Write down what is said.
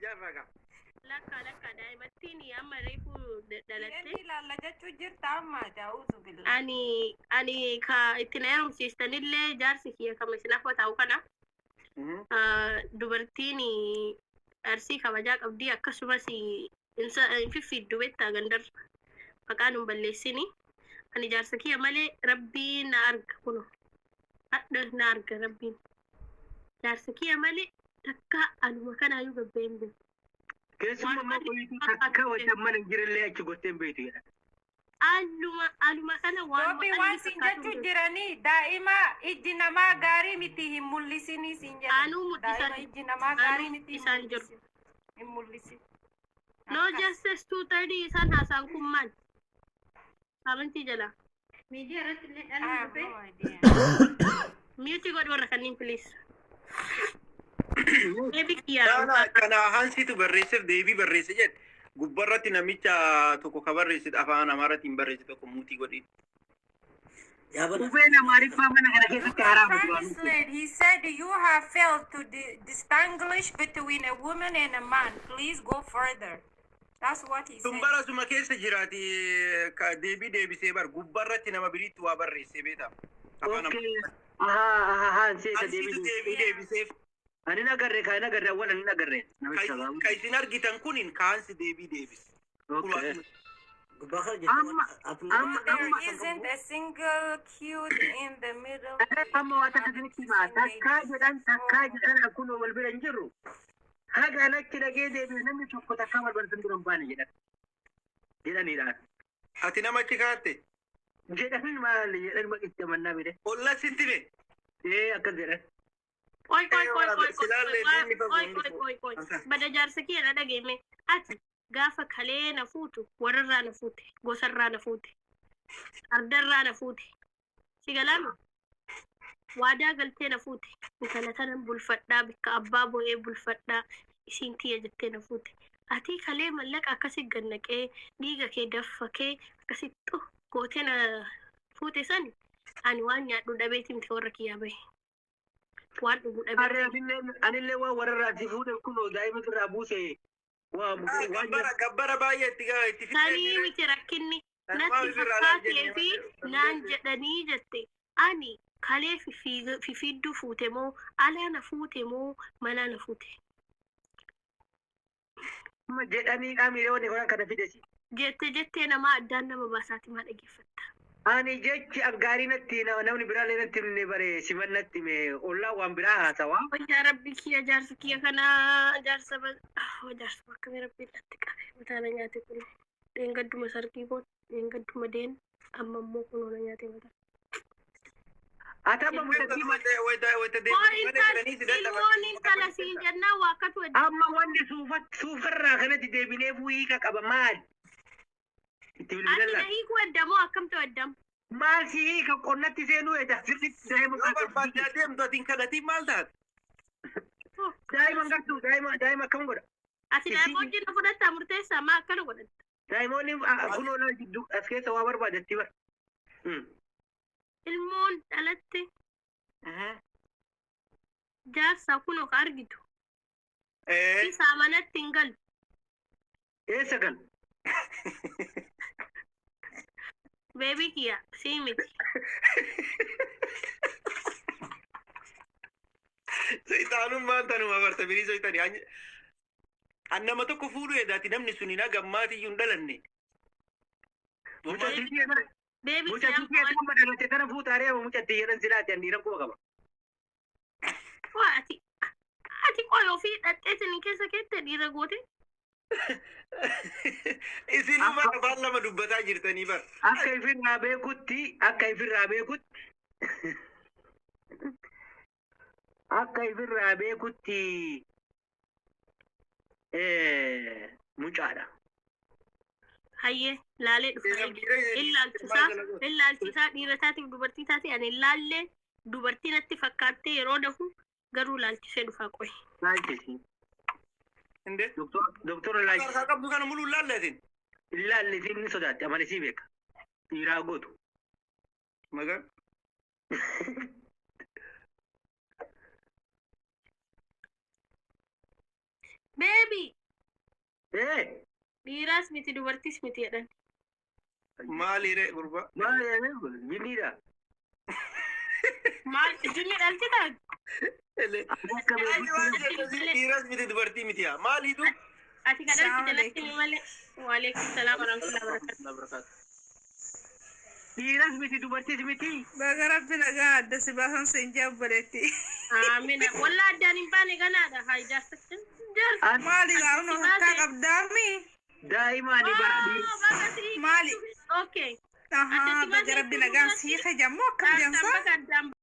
jarraga. Lakka daa'imattiin amma reefu dhalatte. Inni lallajachuu jirta amma jaa'uutu bilaa. Ani ka itti na heerumsiistanillee jaarsi kiyya kama isinaaf ta'u kana. Dubartiin arsii kabajaa qabdii akkasumas fiffiiddu beektaa gandar maqaan hin balleessini. Ani jaarsa kiyya malee rabbiin na arga kuno. Hadha na arga rabbiin. Jaarsa kiyya malee takka anuma kanaayyuu gabbeen beeku. Keessummaa qoyituu akka wajjin mana hin jirellee achi gottee hin beektu jedha. Aluma kana waan waan siin jechuu jiranii daa'ima ijji namaa gaarii miti hin mul'isinii siin jedhan. Anuu mul'isan. Daa'ima ijji namaa gaarii miti isaan jiru. hin mul'isin. No justice 230 isaan haasaan kun maal? Amantii jala. Miidiyaa irratti illee dhalli dhufee. Mute godhu warra kanniin please. Kana hansitu barreesseef deebii barreesse jedhe gubbarratti namicha tokko ka barreesse afaan amaaratiin barreesse tokko muutii godhi. Qubeen amaariffaa mana kana keessatti haaraa He said you have failed to distinguish between a woman and a man. Please go further. That's what he said. Tumbara suma keessa jiraati ka deebisee bar gubbarratti nama biriitti waa barreesse beeta. Hansitu deebiseef. Ani nagarre kan nagarre wala ni nagarre namicha babu kai sin argitan kunin kaansi deebis There isn't a single cute in the middle. amma wata kadinki ma takka jidan akuno wal biran jiru haga nakki dage deebi namni tokko takka wal biran duran bani jedani da ati namachi kaatte jedani maal jedani maqitte manna bide olla sittime akka jedani Oi. Bada jaarsa kiyya na dhageeme ati gaafa kalee na fuutu warrarraa na fuute gosarraa na fuute ardarraa na fuute sigalaami waadaa galtee na fuute intala tanan bulfadhaa bikka abbaa bo'ee bulfadhaa isiin tiyya jettee na fuute ati kalee mallaqa akkasi gannaqee dhiiga kee daffakee akkasittu gootee na fuute sani ani waan nyaadhu dhabeeti miti warra kiyyaa bahe. Waan dhugu dhabee. Anillee waan wararraa si fuudhe kunoo daa'ima irraa buuse waan gabbara baay'eetti itti fidee. Sanii miti rakkinni natti fakkaatee fi naan jedhanii jette ani kalee fifidduu fuute moo alaa na fuute moo manaa na fuute. Jedhanii dhaamilee wanni waan kana fidesi. Jettee namaa addaan nama baasaati maa dhaggeeffatta. Ani jechi aggaarii natti namni biraallee natti himne bare simannatti me ollaa waan biraa haasawaa. Yaa rabbi kiyya jaarsa kiyya kana jaarsa bakka rabbi natti qabe mataana nyaate kun dheengadduma sargii kun dheengadduma deen amma immoo kunuuna nyaate mataa. Atama mutatti wayta ilmoon intala siin jennaa waa akkatu amma wanni suufarraa kanatti deebinee hiika qaba maal? Ati hiiku addamoo akkamtu addamu? Maal si hiika qonnatti seenuu eeda sirriitti daa'ima barbaadee adeemtu atiin kadhatiin maal taate? Daa'ima gartuu daa'ima akkam godha? Ati daa'ima wajjin fudhatta murteessaa maa akkana godhatta? Daa'imoonni kunoo na jidduu as keessa waa barbaadetti bar. Ilmoon dhalatte jaarsaa kunoo ka argitu. Isaa manatti hin galu. Eessa galu? Baby kia, see me. Seitanun mantanuma barta biri seitani. Annama tokko fuudhu edaati namni suni na gammaati yun dhalanne. Baby mucha tiya kuma dhalate kana fuutaare amma mucha tiya dan silaati andiran kuma qaba. Ati qoyoo fi dhadheetin keessa keette dhiira goote. Isin afaan lama dubbataa jirtanii bar. Akka ifirraa beekutti mucaadha. Hayyee laalee dhufa illaalchisaa dhiirataatiif dubartii taate ani laallee dubartii natti fakkaattee yeroo dafu garuu laalchisee dhufaa qoye. Laalchisi. Inde doktora laalchisi. Harka qabdu kana muluu laalleetin. Laalleetin ni sodaatti amalesii beeka. Dhiiraa gootu. Magaan. Baby. Dhiiras miti dubartis miti jedhan. Maalire gurba. Maal yaa jinniidha. Maal jinni dhalti taat? Dhiiras miti dubartii miti yaa. Maaliidhu? Ati kadhalti jalatti ni malee. Waalaikum salaam warahmatullahi wabarakatuh. Dhiiras miti dubartis miti. Baga rabbi nagaa adda si baasan siin jabbareetti. Amin. Wallah addaan hin baane ganaadha. Haa ijaarsa. Maali gaa'uun harkaa qabdaami? Daa'imaani baadhi. Maali? Okay. Baga rabbi nagaan sii hajammoo akkam jansa?